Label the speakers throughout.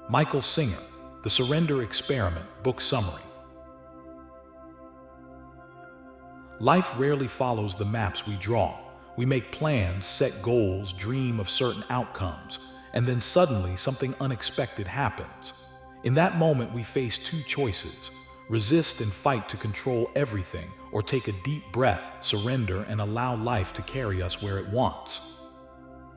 Speaker 1: Michael Singer, The Surrender Experiment, Book Summary. Life rarely follows the maps we draw. We make plans, set goals, dream of certain outcomes, and then suddenly something unexpected happens. In that moment, we face two choices: resist and fight to control everything, or take a deep breath, surrender, and allow life to carry us where it wants.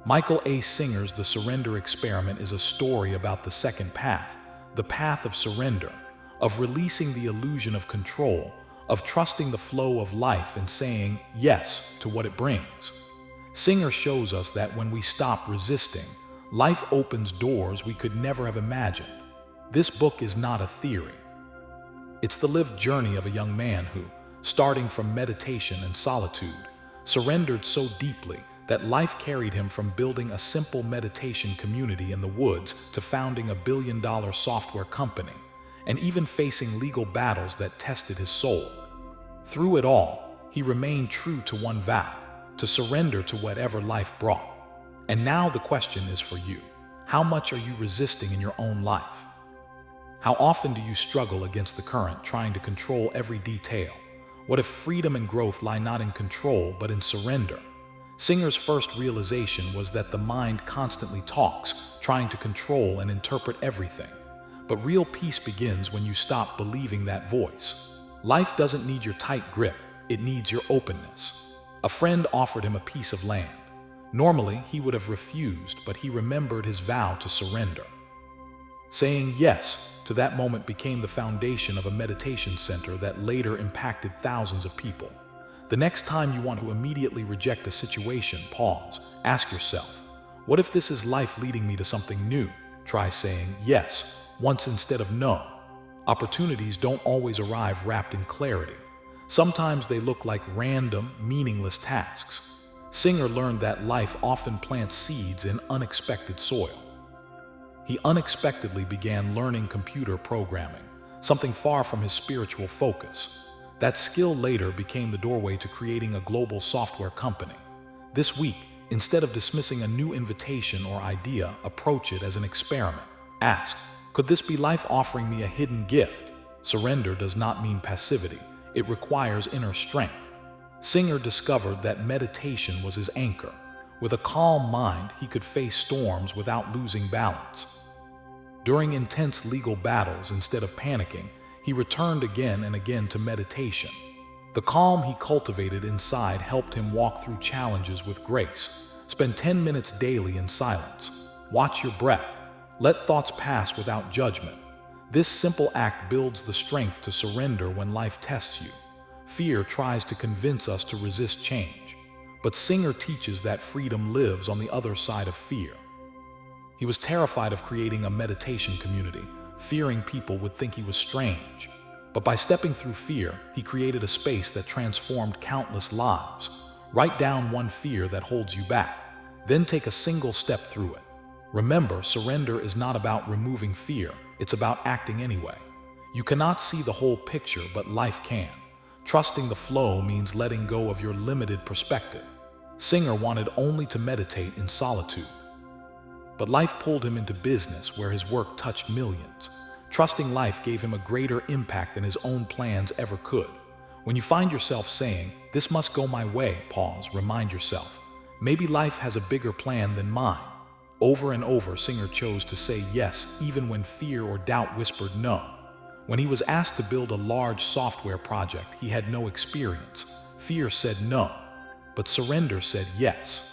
Speaker 1: Michael A. Singer's The Surrender Experiment is a story about the second path, the path of surrender, of releasing the illusion of control, of trusting the flow of life and saying yes to what it brings. Singer shows us that when we stop resisting, life opens doors we could never have imagined. This book is not a theory. It's the lived journey of a young man who, starting from meditation and solitude, surrendered so deeply that life carried him from building a simple meditation community in the woods to founding a billion-dollar software company, and even facing legal battles that tested his soul. Through it all, he remained true to one vow: to surrender to whatever life brought. And now the question is for you. How much are you resisting in your own life? How often do you struggle against the current, trying to control every detail? What if freedom and growth lie not in control, but in surrender? Singer's first realization was that the mind constantly talks, trying to control and interpret everything. But real peace begins when you stop believing that voice. Life doesn't need your tight grip, it needs your openness. A friend offered him a piece of land. Normally, he would have refused, but he remembered his vow to surrender. Saying yes to that moment became the foundation of a meditation center that later impacted thousands of people. The next time you want to immediately reject a situation, pause. Ask yourself, what if this is life leading me to something new? Try saying yes once instead of no. Opportunities don't always arrive wrapped in clarity. Sometimes they look like random, meaningless tasks. Singer learned that life often plants seeds in unexpected soil. He unexpectedly began learning computer programming, something far from his spiritual focus. That skill later became the doorway to creating a global software company. This week, instead of dismissing a new invitation or idea, approach it as an experiment. Ask, could this be life offering me a hidden gift? Surrender does not mean passivity. It requires inner strength. Singer discovered that meditation was his anchor. With a calm mind, he could face storms without losing balance. During intense legal battles, instead of panicking, he returned again and again to meditation. The calm he cultivated inside helped him walk through challenges with grace. Spend 10 minutes daily in silence. Watch your breath. Let thoughts pass without judgment. This simple act builds the strength to surrender when life tests you. Fear tries to convince us to resist change, but Singer teaches that freedom lives on the other side of fear. He was terrified of creating a meditation community, fearing people would think he was strange. But by stepping through fear, he created a space that transformed countless lives. Write down one fear that holds you back, then take a single step through it. Remember, surrender is not about removing fear, it's about acting anyway. You cannot see the whole picture, but life can. Trusting the flow means letting go of your limited perspective. Singer wanted only to meditate in solitude. But life pulled him into business where his work touched millions. Trusting life gave him a greater impact than his own plans ever could. When you find yourself saying, "This must go my way," pause, remind yourself, maybe life has a bigger plan than mine. Over and over, Singer chose to say yes, even when fear or doubt whispered no. When he was asked to build a large software project he had no experience, fear said no, but surrender said yes.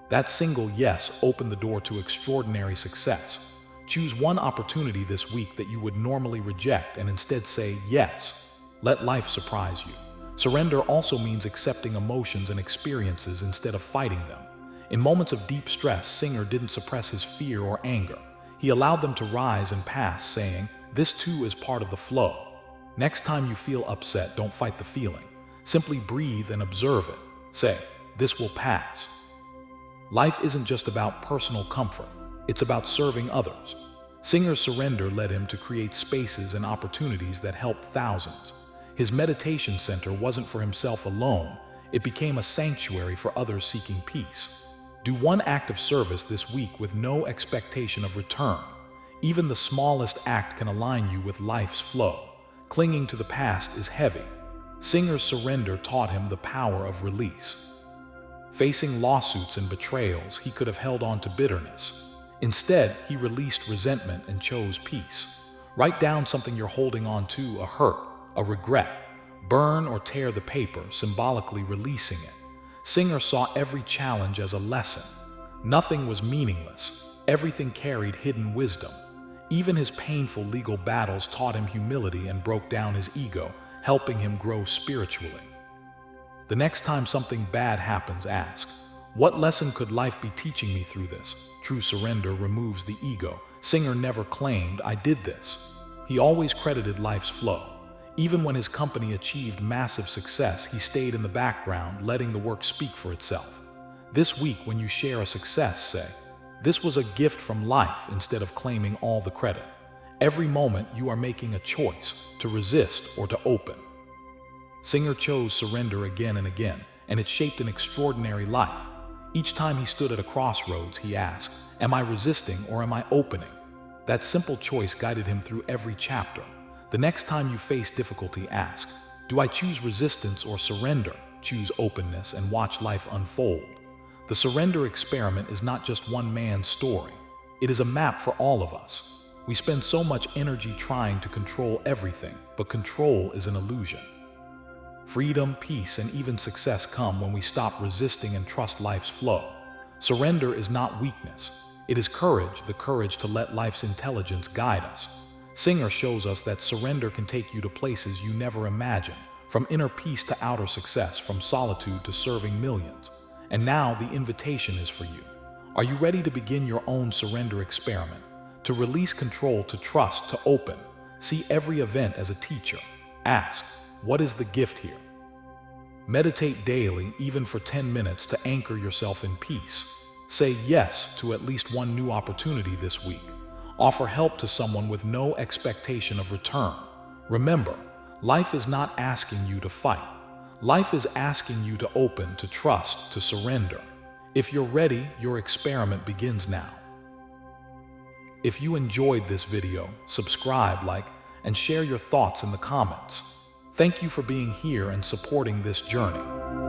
Speaker 1: That single yes opened the door to extraordinary success. Choose one opportunity this week that you would normally reject and instead say yes. Let life surprise you. Surrender also means accepting emotions and experiences instead of fighting them. In moments of deep stress, Singer didn't suppress his fear or anger. He allowed them to rise and pass, saying, "This too is part of the flow." Next time you feel upset, don't fight the feeling. Simply breathe and observe it. Say, "This will pass." Life isn't just about personal comfort, it's about serving others. Singer's surrender led him to create spaces and opportunities that helped thousands. His meditation center wasn't for himself alone, It became a sanctuary for others seeking peace. Do one act of service this week with no expectation of return. Even the smallest act can align you with life's flow. Clinging to the past is heavy. Singer's surrender taught him the power of release. Facing lawsuits and betrayals, he could have held on to bitterness. Instead, he released resentment and chose peace. Write down something you're holding on to, a hurt, a regret. Burn or tear the paper, symbolically releasing it. Singer saw every challenge as a lesson. Nothing was meaningless. Everything carried hidden wisdom. Even his painful legal battles taught him humility and broke down his ego, helping him grow spiritually. The next time something bad happens, ask, what lesson could life be teaching me through this? True surrender removes the ego. Singer never claimed, I did this. He always credited life's flow. Even when his company achieved massive success, he stayed in the background, letting the work speak for itself. This week, when you share a success, say, this was a gift from life, instead of claiming all the credit. Every moment you are making a choice to resist or to open. Singer chose surrender again and again, and it shaped an extraordinary life. Each time he stood at a crossroads, he asked, am I resisting or am I opening? That simple choice guided him through every chapter. The next time you face difficulty, ask, do I choose resistance or surrender? Choose openness and watch life unfold. The surrender experiment is not just one man's story. It is a map for all of us. We spend so much energy trying to control everything, but control is an illusion. Freedom, peace, and even success come when we stop resisting and trust life's flow. Surrender is not weakness. It is courage, the courage to let life's intelligence guide us. Singer shows us that surrender can take you to places you never imagined, from inner peace to outer success, from solitude to serving millions. And now the invitation is for you. Are you ready to begin your own surrender experiment? To release control, to trust, to open. See every event as a teacher. Ask, what is the gift here? Meditate daily, even for 10 minutes, to anchor yourself in peace. Say yes to at least one new opportunity this week. Offer help to someone with no expectation of return. Remember, life is not asking you to fight. Life is asking you to open, to trust, to surrender. If you're ready, your experiment begins now. If you enjoyed this video, subscribe, like, and share your thoughts in the comments. Thank you for being here and supporting this journey.